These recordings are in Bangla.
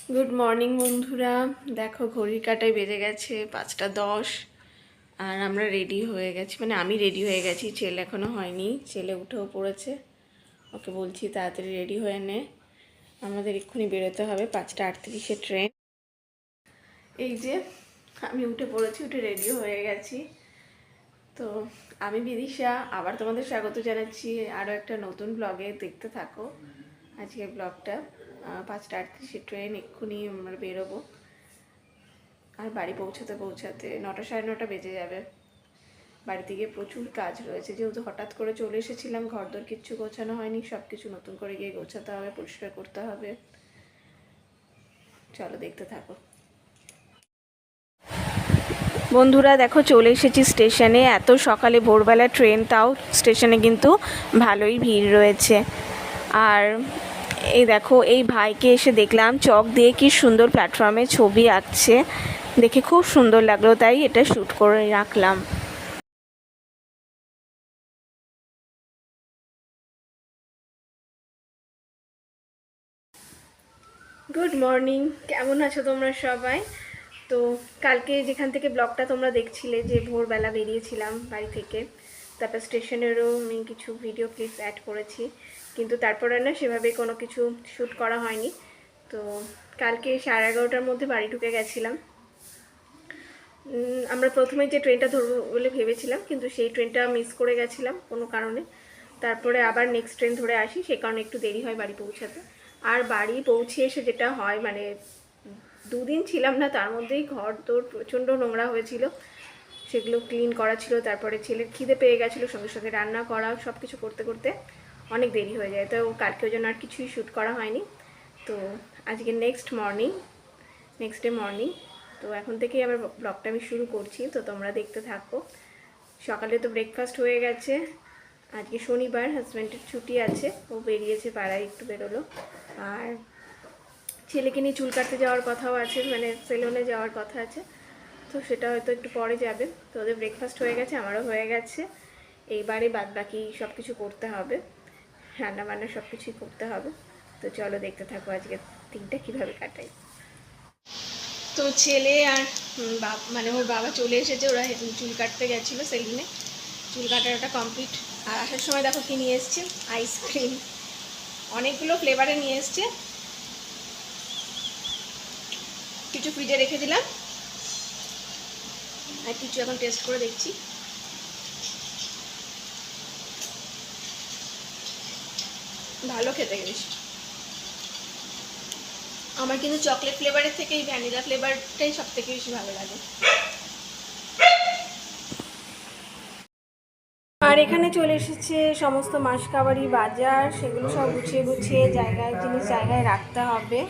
গুড মর্নিং বন্ধুরা। দেখো ঘড়ির কাঁটায় বেজে গেছে 5টা 10। আর আমরা রেডি হয়ে গেছি, মানে আমি রেডি হয়ে গেছি, ছেলে এখনও হয়নি। ছেলে উঠেও পড়েছে, ওকে বলছি তাড়াতাড়ি রেডি হয়ে নে, আমাদের এক্ষুনি বেরোতে হবে, 5টা 38-এ ট্রেন। এই যে আমি উঠে পড়েছি, উঠে রেডি হয়ে গেছি। তো আমি বিদিশা, আবার তোমাদের স্বাগত জানাচ্ছি আরও একটা নতুন ব্লগে। দেখতে থাকো আজকের ব্লগটা। 5টা 38-এ ট্রেন, এক্ষুনি আমরা বেরোবো। আর বাড়ি পৌঁছাতে পৌঁছাতে 9টা 9:30 বেজে যাবে। বাড়িতে গিয়ে প্রচুর কাজ রয়েছে, যেহেতু হঠাৎ করে চলে এসেছিলাম, ঘরদোর কিচ্ছু গোছানো হয়নি, সব কিছু নতুন করে গিয়ে গোছাতে হবে, পরিষ্কার করতে হবে। চলো দেখতে থাকো বন্ধুরা। দেখো চলে এসেছি স্টেশনে, এত সকালে ভোরবেলা ট্রেন, তাও স্টেশনে কিন্তু ভালোই ভিড় রয়েছে। আর এই দেখো, এই ভাইকে এসে দেখলাম চক দিয়ে কি সুন্দর প্ল্যাটফর্মে ছবি আঁকছে, দেখে খুব সুন্দর লাগলো, তাই এটা শ্যুট করে রাখলাম। গুড মর্নিং, কেমন আছো তোমরা সবাই? তো কালকে যেখান থেকে ব্লগটা তোমরা দেখছিলে, যে ভোরবেলা বেরিয়েছিলাম বাড়ি থেকে, তারপর স্টেশনেরও আমি কিছু ভিডিও ক্লিপস অ্যাড করেছি, কিন্তু তারপরে না সেভাবে কোনো কিছু শ্যুট করা হয়নি। তো কালকে 11:30টার মধ্যে বাড়ি ঢুকে গেছিলাম। আমরা প্রথমে যে ট্রেনটা ধরবো বলে ভেবেছিলাম, কিন্তু সেই ট্রেনটা মিস করে গেছিলাম কোনো কারণে। তারপরে আবার নেক্সট ট্রেন ধরে আসি, সেই কারণে একটু দেরি হয় বাড়ি পৌঁছাতে। আর বাড়ি পৌঁছে এসে যেটা হয়, মানে 2 দিন ছিলাম না, তার মধ্যেই ঘর তোর প্রচণ্ড নোংরা হয়েছিল, সেগুলো ক্লিন করা ছিল। তারপরে ছেলের খিদে পেয়ে গেছিলো, সঙ্গে সঙ্গে রান্না করা, সব কিছু করতে করতে অনেক দেরি হয়ে যায়। তো কালকে ওই জন্য আর কিছুই শ্যুট করা হয়নি। তো আজকে নেক্সট ডে মর্নিং। তো এখন থেকেই আবার ব্লগটা আমি শুরু করছি, তো তোমরা দেখতে থাকো। সকালে তো ব্রেকফাস্ট হয়ে গেছে। আজকে শনিবার, হাজব্যান্ডের ছুটি আছে, ও বেরিয়েছে, পাড়ায় একটু বেরোলো। আর ছেলেকে নিয়ে চুল কাটতে যাওয়ার কথাও আছে, মানে সেলুনে যাওয়ার কথা আছে, তো সেটা হয়তো একটু পরে যাবে। তো ওদের ব্রেকফাস্ট হয়ে গেছে, আমারও হয়ে গেছে। এইবারে বাদ বাকি সব কিছু করতে হবে, রান্না বান্না সব কিছুই করতে হবে। তো চলো দেখতে থাকো আজকে দিনটা কীভাবে কাটাই। তো ছেলে আর মানে ওর বাবা চলে এসেছে, ওরা চুল কাটতে গেছিলো সেলুনে, চুল কাটাটা কমপ্লিট। আর আসার সময় দেখো কি নিয়ে এসছে, আইসক্রিম, অনেকগুলো ফ্লেভারে নিয়ে এসছে। কিছু ফ্রিজে রেখে দিলাম, আর কিছু এখন টেস্ট করে দেখছি। ভালো খেতে বেশ। আমার কিন্তু চকলেট ফ্লেভারের থেকে এই ভ্যানিলা ফ্লেভারটাই সব থেকে বেশি ভালো লাগে। আর এখানে চলে এসেছে সমস্ত মাসকাবাড়ি বাজার, সেগুলো সব গুছিয়ে গুছিয়ে জিনিস জায়গায় রাখতে হবে।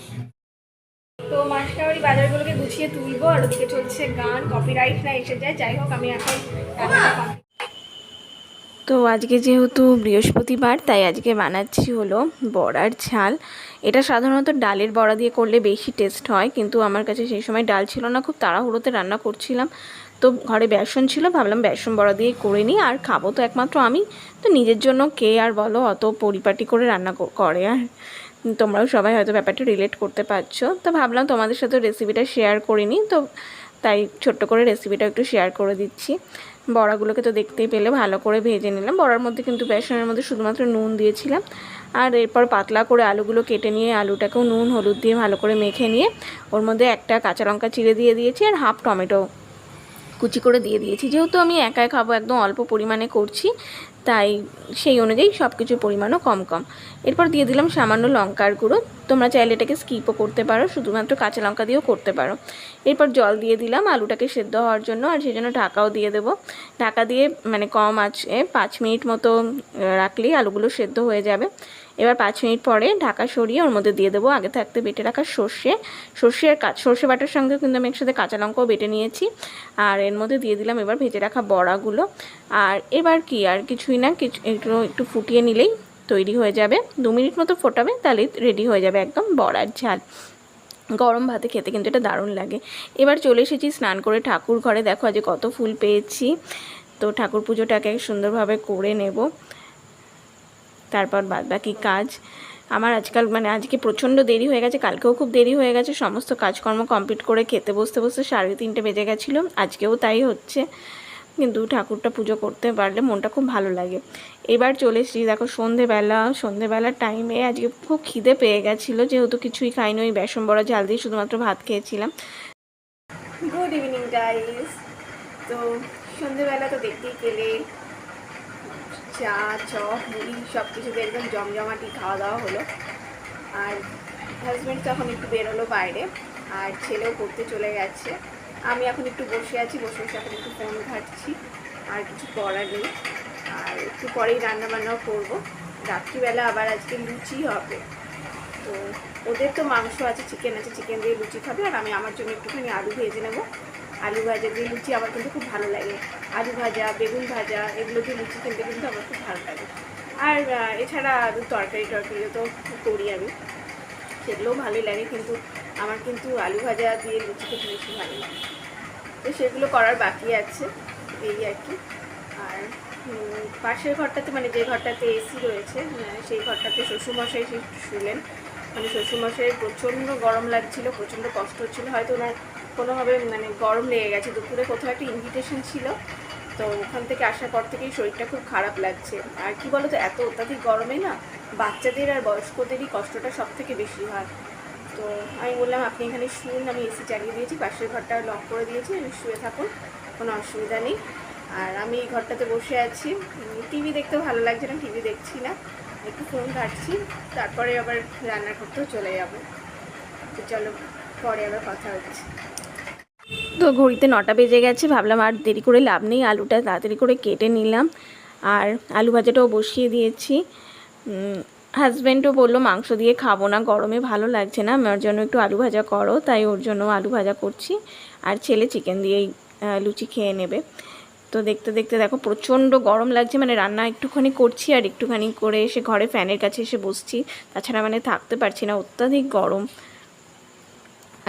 তো মাসকাবাড়ি বাজারগুলোকে গুছিয়ে তুলবো, আর ওদিকে চলছে গান, কপিরাইট না এসে যায়। যাই হোক, আমি এখন তো আজকে যেহেতু বৃহস্পতিবার, তাই আজকে বানাচ্ছি হলো বড়ার ঝাল। এটা সাধারণত ডালের বড়া দিয়ে করলে বেশি টেস্ট হয়, কিন্তু আমার কাছে সেই সময় ডাল ছিল না, খুব তাড়াহুড়োতে রান্না করছিলাম, তো ঘরে বেসন ছিল, ভাবলাম বেসন বড়া দিয়ে করে নিই। আর খাবো তো একমাত্র আমি, তো নিজের জন্য কে আর বলো অত পরিপাটি করে রান্না করে। আর তোমরাও সবাই হয়তো ব্যাপারটা রিলেট করতে পারছো, তো ভাবলাম তোমাদের সাথে রেসিপিটা শেয়ার করে নিই, তো তাই ছোট্ট করে রেসিপিটা একটু শেয়ার করে দিচ্ছি। বড়াগুলোকে তো দেখতেই পেলে ভালো করে ভেজে নিলাম। বড়ার মধ্যে কিন্তু বেসনের মধ্যে শুধুমাত্র নুন দিয়েছিলাম। আর এরপর পাতলা করে আলুগুলো কেটে নিয়ে, আলুটাকেও নুন হলুদ দিয়ে ভালো করে মেখে নিয়ে, ওর মধ্যে একটা কাঁচা লঙ্কা চিড়ে দিয়ে দিয়েছি, আর হাফ টমেটো কুচি করে দিয়ে দিয়েছি। যেহেতু আমি একাই খাবো, একদম অল্প পরিমাণে করছি, তাই সেই অনুযায়ী সব কিছুর পরিমাণও কম কম। এরপর দিয়ে দিলাম সামান্য লঙ্কার গুঁড়ো, তোমরা চাইলে এটাকে স্কিপও করতে পারো, শুধুমাত্র কাঁচা লঙ্কা দিয়েও করতে পারো। এরপর জল দিয়ে দিলাম আলুটাকে সেদ্ধ হওয়ার জন্য, আর সেই জন্য ঢাকাও দিয়ে দেবো। ঢাকা দিয়ে মানে কম আছে 5 মিনিট মতো রাখলেই আলুগুলো সেদ্ধ হয়ে যাবে। এবার 5 মিনিট পরে ঢাকা সরিয়ে ওর মধ্যে দিয়ে দেবো আগে থাকতে বেটে রাখা সর্ষে বাটার সঙ্গে কিন্তু আমি একসাথে কাঁচা লঙ্কাও বেটে নিয়েছি। আর এর মধ্যে দিয়ে দিলাম এবার ভেজে রাখা বড়াগুলো। আর এবার কি আর কিছুই না, একটু ফুটিয়ে নিলেই তৈরি হয়ে যাবে। 2 মিনিট মতো ফোটাবে, তাহলেই রেডি হয়ে যাবে একদম বড়ার ঝাল। গরম ভাতে খেতে কিন্তু এটা দারুণ লাগে। এবার চলে এসেছি স্নান করে ঠাকুর ঘরে। দেখো আজ কত ফুল পেয়েছি, তো ঠাকুর পুজোটাকে সুন্দরভাবে করে নেব, তারপর বাদ বাকি কাজ। আমার আজকে প্রচণ্ড দেরি হয়ে গেছে, কালকেও খুব দেরি হয়ে গেছে। সমস্ত কাজকর্ম কমপ্লিট করে খেতে বসতে 3:30 বেজে গেছিলো। আজকেও তাই হচ্ছে, কিন্তু ঠাকুরটা পুজো করতে পারলে মনটা খুব ভালো লাগে। এবার চলে এসেছি দেখো সন্ধেবেলার টাইমে। আজকে খুব খিদে পেয়ে গেছিলো, যেহেতু কিছুই খাইনি, ওই বেসন বড়া ঝাল দিয়ে শুধুমাত্র ভাত খেয়েছিলাম। Good evening guys. তো সন্ধেবেলা তো দেখতেই পেলে চা, চপ, মুড়ি সব কিছুতে একদম জমজমাটি খাওয়া দাওয়া হলো। আর হাজব্যান্ড তখন একটু বেরোলো বাইরে, আর ছেলেও পড়তে চলে গেছে। আমি এখন একটু বসে আছি, বসে এখন একটু ফোন ঘাঁটছি, আর কিছু করার নেই। আর একটু পরেই রান্নাবান্নাও করবো। রাত্রিবেলা আবার আজকে লুচি হবে। তো ওদের তো মাংস আছে, চিকেন আছে, চিকেন দিয়ে লুচি খাবে। আর আমি আমার জন্য একটুখানি আলু ভেজে নেবো। আলু ভাজা দিয়ে লুচি আমার কিন্তু খুব ভালো লাগে। আলু ভাজা, বেগুন ভাজা, এগুলো দিয়ে লুচি খেতে কিন্তু আমার খুব ভালো লাগে। আর এছাড়া তরকারিও তো করি আমি, সেগুলোও ভালোই লাগে, কিন্তু আমার কিন্তু আলু ভাজা দিয়ে লুচি খেতে বেশি ভালো লাগে। তো সেগুলো করার বাকি আছে, এই আর কি। আর পাশের ঘরটাতে, যে ঘরটাতে এসি রয়েছে, সেই ঘরটাতে শ্বশুরমশাই শুলেন। শ্বশুরমশাইয়ের প্রচণ্ড গরম লাগছিল, প্রচণ্ড কষ্ট হচ্ছিলো। হয়তো ওনার কোনোভাবে গরম লেগে গেছে। দুপুরে কোথাও একটা ইনভিটেশন ছিল, তো ওখান থেকে আসার পর থেকেই শরীরটা খুব খারাপ লাগছে। আর কি বলো তো, এত অত্যাধিক গরমে না বাচ্চাদের আর বয়স্কদেরই কষ্টটা সব থেকে বেশি হয়। তো আমি বললাম আপনি এখানে শুন, আমি এসি চালিয়ে দিয়েছি, পাশের ঘরটা লক করে দিয়েছি, আমি শুয়ে থাকুন, কোনো অসুবিধা নেই। আর আমি এই ঘরটাতে বসে আছি, টিভি দেখতে ভালো লাগছে না, টিভি দেখছি না, একটু ফোন ঘাঁটছি, তারপরে আবার রান্না করতেও চলে যাব। তো চলো, পরে আবার কথা হচ্ছে। তো ঘড়িতে 9টা বেজে গেছে, ভাবলাম আর দেরি করে লাভ নেই, আলুটা তাড়াতাড়ি করে কেটে নিলাম। আর আলু ভাজাটাও বসিয়ে দিয়েছি। হাজব্যান্ডও বললো মাংস দিয়ে খাবো না, গরমে ভালো লাগছে না, আমার জন্য একটু আলু ভাজা করো, তাই ওর জন্য আলু ভাজা করছি। আর ছেলে চিকেন দিয়েই লুচি খেয়ে নেবে। তো দেখতে দেখতে দেখো প্রচণ্ড গরম লাগছে, রান্না একটুখানি করছি আর একটুখানি করে এসে ঘরে ফ্যানের কাছে এসে বসছি, তাছাড়া থাকতে পারছি না, অত্যাধিক গরম।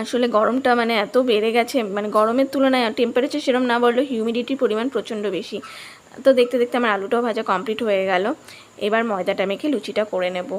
আসলে গরমটা এত বেড়ে গেছে, গরমের তুলনায় টেম্পারেচার সেরকম না বললেও হিউমিডিটির পরিমাণ প্রচণ্ড বেশি। তো দেখতে দেখতে আমার আলুটাও ভাজা কমপ্লিট হয়ে গেল। এবার ময়দাটা মেখে লুচিটা করে নেব।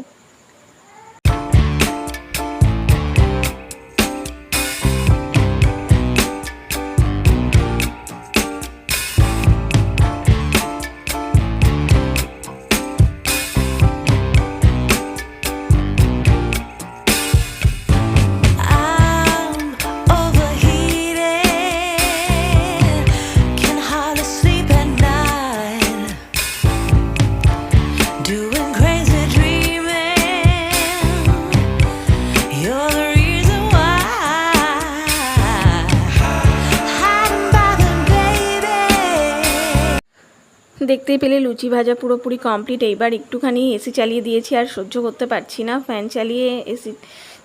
দেখতেই পেলে লুচি ভাজা পুরোপুরি কমপ্লিট। এইবার একটুখানি এসি চালিয়ে দিয়েছি, আর সহ্য করতে পারছি না, ফ্যান চালিয়ে এসি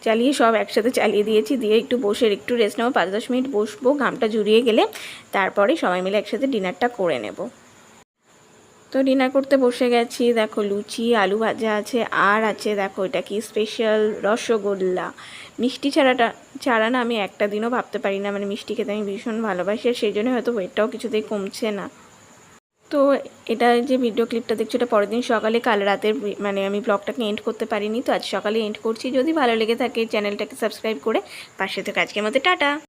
চালিয়ে সব একসাথে চালিয়ে দিয়েছি, দিয়ে একটু বসে একটু রেস্ট নেবো, 5-10 মিনিট বসবো, ঘামটা জুড়িয়ে গেলে তারপরে সবাই মিলে একসাথে ডিনারটা করে নেব। তো ডিনার করতে বসে গেছি, দেখো লুচি, আলু ভাজা আছে, আর আছে দেখো এটা কি স্পেশাল রসগোল্লা। মিষ্টি ছাড়া না আমি একটা দিনও ভাবতে পারি না, মিষ্টি খেতে আমি ভীষণ ভালোবাসি, আর সেই জন্য হয়তো ওয়েটটাও কিছুতেই কমছে না। তো এটা যে ভিডিও ক্লিপটা দেখছো, এটা পরের দিন সকালে, কাল রাতের, আমি ব্লগটাকে এন্ড করতে পারিনি, তো আজ সকালে এন্ড করছি। যদি ভালো লেগে থাকে চ্যানেলটাকে সাবস্ক্রাইব করে পাশে থেকে। আজকের মতো টাটা।